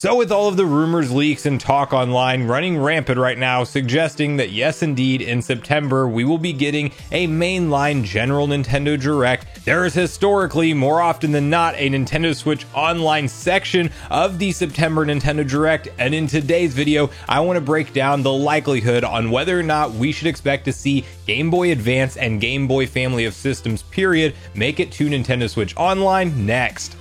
So with all of the rumors, leaks, and talk online running rampant right now, suggesting that yes indeed, in September we will be getting a mainline general Nintendo Direct, there is historically, more often than not, a Nintendo Switch Online section of the September Nintendo Direct, and in today's video I want to break down the likelihood on whether or not we should expect to see Game Boy Advance and Game Boy family of systems period make it to Nintendo Switch Online next.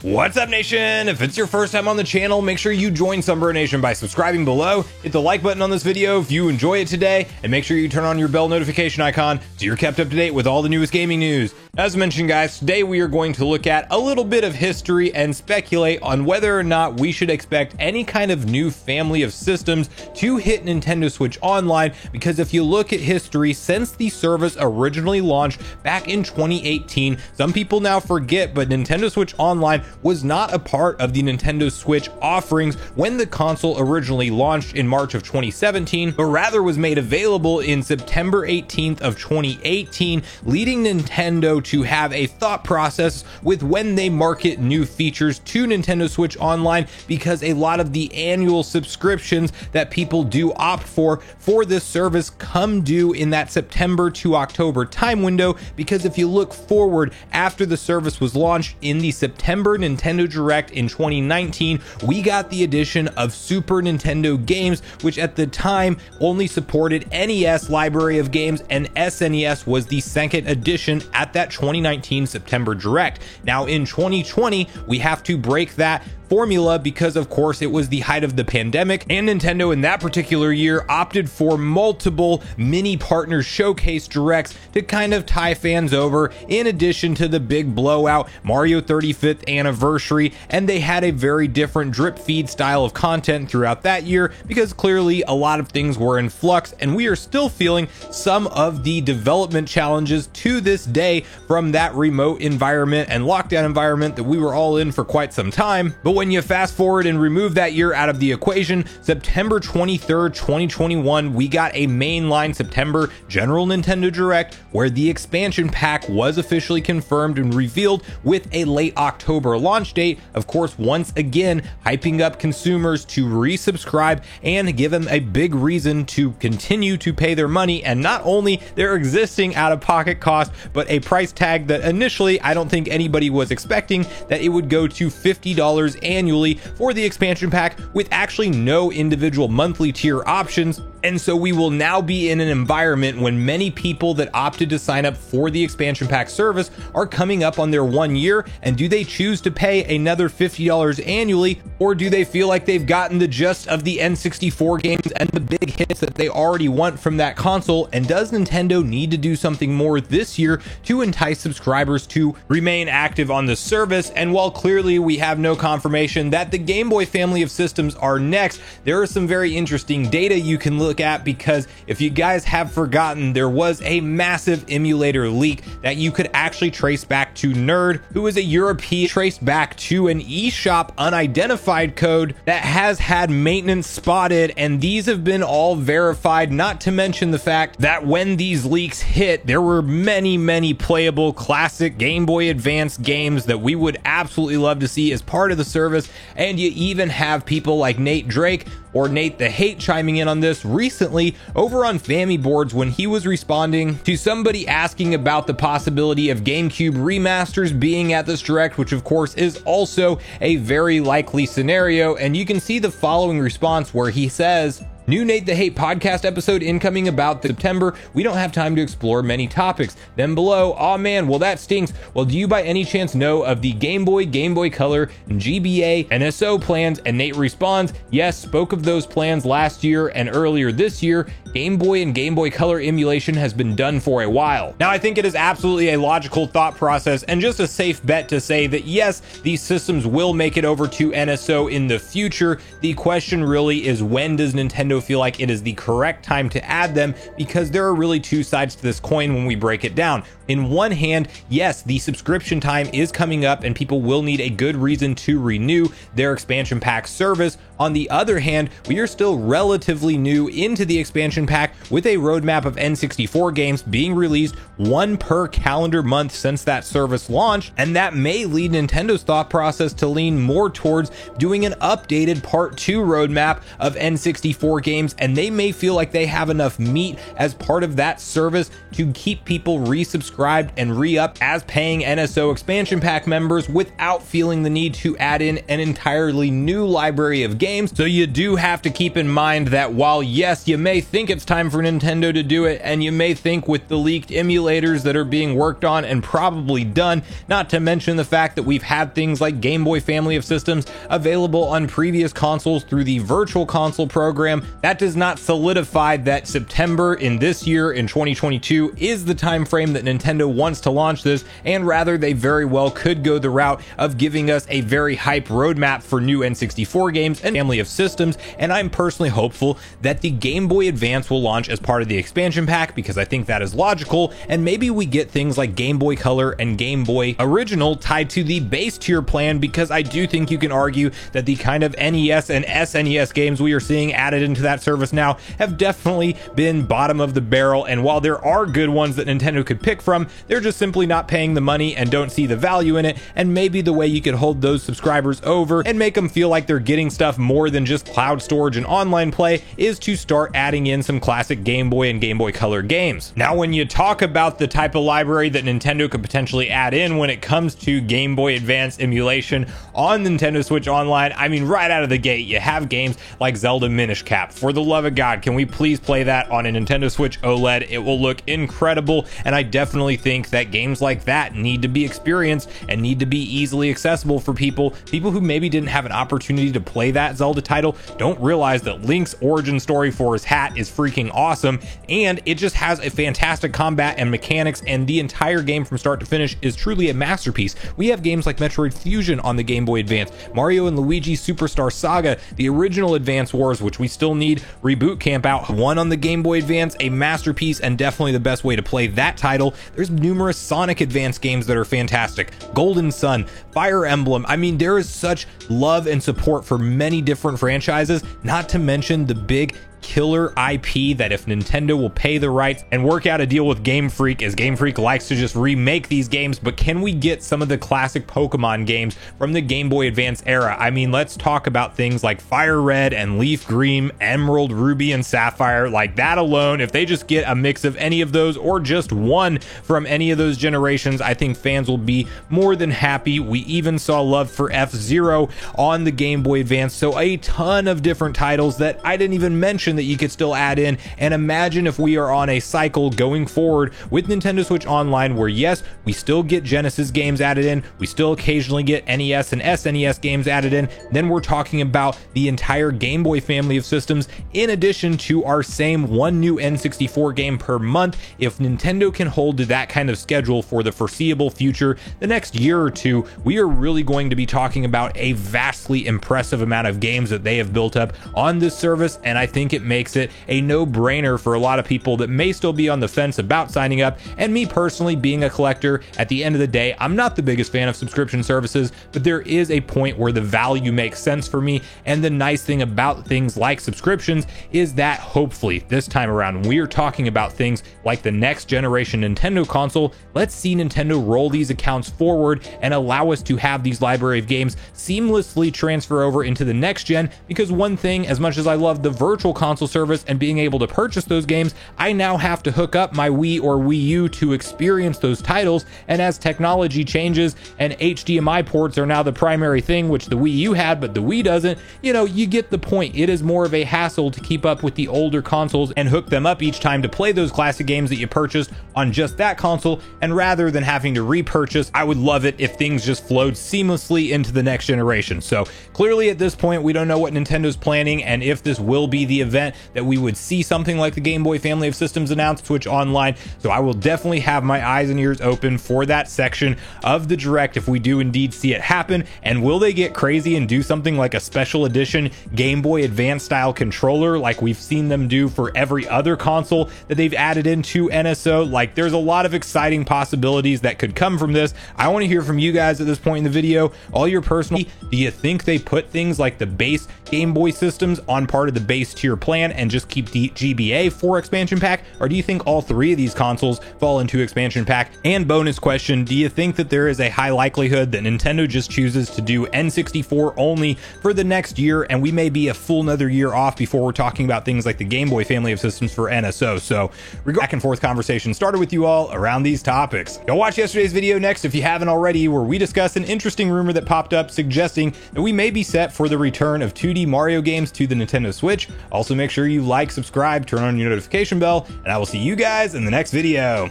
What's up, Nation? If it's your first time on the channel, make sure you join Sunbro Nation by subscribing below, hit the like button on this video if you enjoy it today, and make sure you turn on your bell notification icon so you're kept up to date with all the newest gaming news. As mentioned, guys, today we are going to look at a little bit of history and speculate on whether or not we should expect any kind of new family of systems to hit Nintendo Switch Online, because if you look at history since the service originally launched back in 2018, some people now forget, but Nintendo Switch Online was not a part of the Nintendo Switch offerings when the console originally launched in March of 2017, but rather was made available in September 18th of 2018, leading Nintendo to have a thought process with when they market new features to Nintendo Switch Online, because a lot of the annual subscriptions that people do opt for this service come due in that September to October time window. Because if you look forward, after the service was launched in the September Nintendo Direct in 2019, we got the addition of Super Nintendo games, which at the time only supported NES library of games, and SNES was the second edition at that 2019 September Direct. Now in 2020, we have to break that formula because of course it was the height of the pandemic, and Nintendo in that particular year opted for multiple mini partner showcase directs to kind of tie fans over, in addition to the big blowout Mario 35th anniversary, and they had a very different drip feed style of content throughout that year because clearly a lot of things were in flux, and we are still feeling some of the development challenges to this day from that remote environment and lockdown environment that we were all in for quite some time. But when you fast forward and remove that year out of the equation, September 23rd, 2021, we got a mainline September General Nintendo Direct where the expansion pack was officially confirmed and revealed with a late October launch date. Of course, once again, hyping up consumers to resubscribe and give them a big reason to continue to pay their money, and not only their existing out-of-pocket cost, but a price tag that initially I don't think anybody was expecting, that it would go to $50 annually for the expansion pack with actually no individual monthly tier options. And so we will now be in an environment when many people that opted to sign up for the expansion pack service are coming up on their 1 year, and do they choose to pay another $50 annually, or do they feel like they've gotten the gist of the N64 games and the big hits that they already want from that console, and does Nintendo need to do something more this year to entice subscribers to remain active on the service? And while clearly we have no confirmation that the Game Boy family of systems are next, there is some very interesting data you can look at, because if you guys have forgotten, there was a massive emulator leak that you could actually trace back to Nerd, who is a European, traced back to an eShop unidentified code that has had maintenance spotted, and these have been all verified, not to mention the fact that when these leaks hit, there were many playable classic Game Boy Advance games that we would absolutely love to see as part of the service. And you even have people like Nate Drake, or Nate the Hate, chiming in on this recently over on Family Boards when he was responding to somebody asking about the possibility of GameCube remasters being at this direct, which of course is also a very likely scenario. And you can see the following response where he says, "New Nate the Hate podcast episode incoming about September. We don't have time to explore many topics." Then below, "Aw man, well that stinks. Well, do you by any chance know of the Game Boy Color, and GBA, NSO plans?" And Nate responds, "Yes, spoke of those plans last year and earlier this year. Game Boy and Game Boy Color emulation has been done for a while." Now, I think it is absolutely a logical thought process and just a safe bet to say that yes, these systems will make it over to NSO in the future. The question really is, when does Nintendo Nintendo feel like it is the correct time to add them, because there are really two sides to this coin when we break it down. In one hand, yes, the subscription time is coming up and people will need a good reason to renew their expansion pack service. On the other hand, we are still relatively new into the expansion pack, with a roadmap of N64 games being released one per calendar month since that service launched, and that may lead Nintendo's thought process to lean more towards doing an updated part 2 roadmap of N64 games, and they may feel like they have enough meat as part of that service to keep people resubscribed and re-up as paying NSO expansion pack members without feeling the need to add in an entirely new library of games. So you do have to keep in mind that while yes, you may think it's time for Nintendo to do it, and you may think with the leaked emulators that are being worked on and probably done, not to mention the fact that we've had things like Game Boy family of systems available on previous consoles through the Virtual Console program, that does not solidify that September in this year, in 2022, is the time frame that Nintendo wants to launch this, and rather they very well could go the route of giving us a very hype roadmap for new N64 games and family of systems. And I'm personally hopeful that the Game Boy Advance will launch as part of the expansion pack, because I think that is logical, and maybe we get things like Game Boy Color and Game Boy Original tied to the base tier plan, because I do think you can argue that the kind of NES and SNES games we are seeing added into that service now have definitely been bottom of the barrel, and while there are good ones that Nintendo could pick from, they're just simply not paying the money and don't see the value in it. And maybe the way you could hold those subscribers over and make them feel like they're getting stuff more than just cloud storage and online play is to start adding in some classic Game Boy and Game Boy Color games. Now, when you talk about the type of library that Nintendo could potentially add in when it comes to Game Boy Advance emulation on Nintendo Switch Online, I mean, right out of the gate, you have games like Zelda Minish Cap. For the love of God, can we please play that on a Nintendo Switch OLED? It will look incredible, and I definitely think that games like that need to be experienced and need to be easily accessible for people who maybe didn't have an opportunity to play that Zelda title, don't realize that Link's origin story for his hat is freaking awesome, and it just has a fantastic combat and mechanics, and the entire game from start to finish is truly a masterpiece. We have games like Metroid Fusion on the Game Boy Advance, Mario and Luigi Superstar Saga, the original Advance Wars, which we still need Reboot Camp out, one on the Game Boy Advance, a masterpiece and definitely the best way to play that title. There's numerous Sonic Advance games that are fantastic, Golden Sun, Fire Emblem. I mean, there is such love and support for many different franchises, not to mention the big killer IP that if Nintendo will pay the rights and work out a deal with Game Freak, as Game Freak likes to just remake these games, but can we get some of the classic Pokemon games from the Game Boy Advance era? I mean, let's talk about things like Fire Red and Leaf Green, Emerald, Ruby, and Sapphire. Like that alone, if they just get a mix of any of those or just one from any of those generations, I think fans will be more than happy. We even saw love for F-Zero on the Game Boy Advance, so a ton of different titles that I didn't even mention that you could still add in. And imagine if we are on a cycle going forward with Nintendo Switch Online where yes, we still get Genesis games added in, we still occasionally get NES and SNES games added in, then we're talking about the entire Game Boy family of systems in addition to our same one new N64 game per month. If Nintendo can hold to that kind of schedule for the foreseeable future, the next year or two, we are really going to be talking about a vastly impressive amount of games that they have built up on this service, and I think it makes it a no-brainer for a lot of people that may still be on the fence about signing up. And me personally, being a collector, at the end of the day, I'm not the biggest fan of subscription services, but there is a point where the value makes sense for me. And the nice thing about things like subscriptions is that hopefully this time around, when we are talking about things like the next generation Nintendo console, let's see Nintendo roll these accounts forward and allow us to have these library of games seamlessly transfer over into the next gen. Because one thing, as much as I love the Virtual Console service and being able to purchase those games, I now have to hook up my Wii or Wii U to experience those titles. And as technology changes and HDMI ports are now the primary thing, which the Wii U had but the Wii doesn't, you know, you get the point. It is more of a hassle to keep up with the older consoles and hook them up each time to play those classic games that you purchased on just that console. And rather than having to repurchase, I would love it if things just flowed seamlessly into the next generation. So clearly at this point, we don't know what Nintendo's planning and if this will be the event event that we would see something like the Game Boy family of systems announced Switch Online. So I will definitely have my eyes and ears open for that section of the Direct if we do indeed see it happen. And will they get crazy and do something like a special edition Game Boy Advance style controller like we've seen them do for every other console that they've added into NSO? Like, there's a lot of exciting possibilities that could come from this. I want to hear from you guys at this point in the video. All your personal, do you think they put things like the base Game Boy systems on part of the base tier plan and just keep the GBA for expansion pack? Or do you think all three of these consoles fall into expansion pack? And bonus question, do you think that there is a high likelihood that Nintendo just chooses to do N64 only for the next year, and we may be a full another year off before we're talking about things like the Game Boy family of systems for NSO? So back and forth conversation started with you all around these topics. Go watch yesterday's video next if you haven't already, where we discuss an interesting rumor that popped up suggesting that we may be set for the return of 2D Mario games to the Nintendo Switch. Also, make sure you like, subscribe, turn on your notification bell, and I will see you guys in the next video.